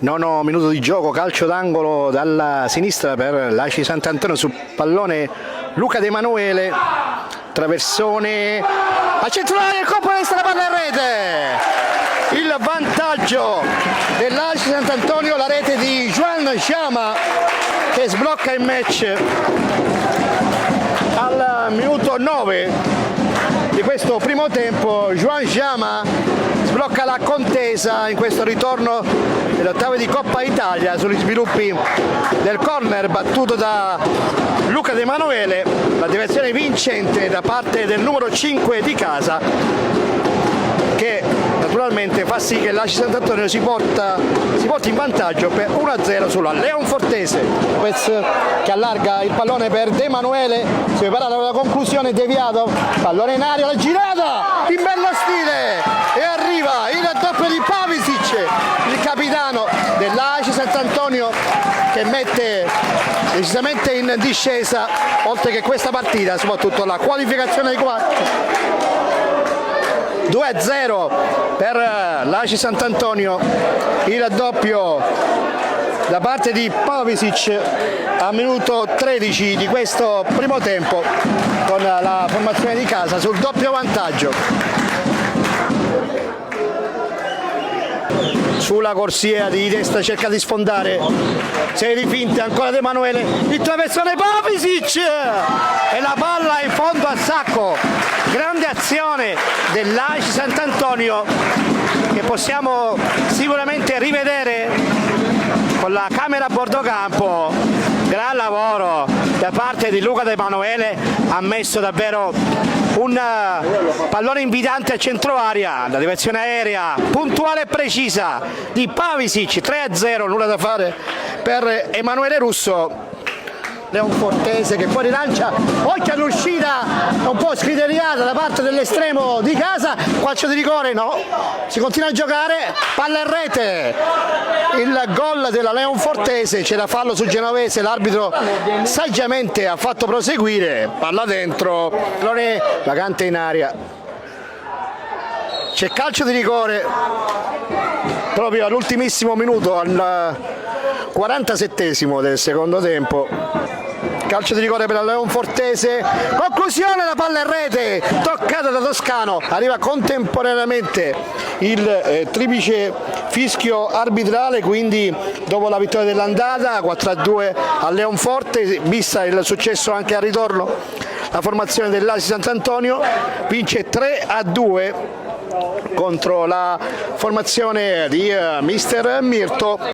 Nono minuto di gioco, calcio d'angolo dalla sinistra per l'Aci Sant'Antonio sul pallone Luca De Emanuele, traversone a centrale, il colpo destra, la palla in rete, il vantaggio dell'Aci Sant'Antonio, la rete di Juan Chama che sblocca il match al minuto 9 di questo primo tempo. Juan Chama sblocca la contesa in questo ritorno delle ottave di Coppa Italia sugli sviluppi del corner battuto da Luca De Emanuele, la direzione vincente da parte del numero 5 di casa, che naturalmente fa sì che l'Aci Sant'Antonio si porti in vantaggio per 1-0 sulla Leonfortese. Lopez che allarga il pallone per De Emanuele, si prepara la conclusione, deviato, pallone in aria, la girata in bello stile e arriva il raddoppio di Pavisic, il capitano dell'Aci Sant'Antonio, che mette decisamente in discesa oltre che questa partita soprattutto la qualificazione ai quarti. 2-0 per l'Aci Sant'Antonio, il raddoppio da parte di Pavisic a minuto 13 di questo primo tempo, con la formazione di casa sul doppio vantaggio. Sulla corsia di destra cerca di sfondare, serie di finte, ancora De Emanuele, il traversone Pavisic e la palla in fondo al sacco. Grande azione dell'Aci Sant'Antonio che possiamo sicuramente rivedere con la camera a bordo campo. Gran lavoro da parte di Luca De Emanuele, ha messo davvero un pallone invitante a centro area, la direzione aerea puntuale e precisa di Pavisic. 3-0, nulla da fare per Emanuele Russo. Leonfortese che poi rilancia, occhio all'uscita un po' scriteriata da parte dell'estremo di casa, calcio di rigore, no, si continua a giocare, palla in rete, il gol della Leonfortese, c'era fallo sul genovese, l'arbitro saggiamente ha fatto proseguire, palla dentro, pallone vacante in aria, c'è calcio di rigore proprio all'ultimissimo minuto, al 47esimo del secondo tempo. Calcio di rigore per la Leonfortese, conclusione, la palla in rete, toccata da Toscano, arriva contemporaneamente il triplice fischio arbitrale, quindi dopo la vittoria dell'andata 4-2 a Leonforte, vista il successo anche al ritorno, la formazione dell'Aci Sant'Antonio vince 3-2 contro la formazione di mister Mirto.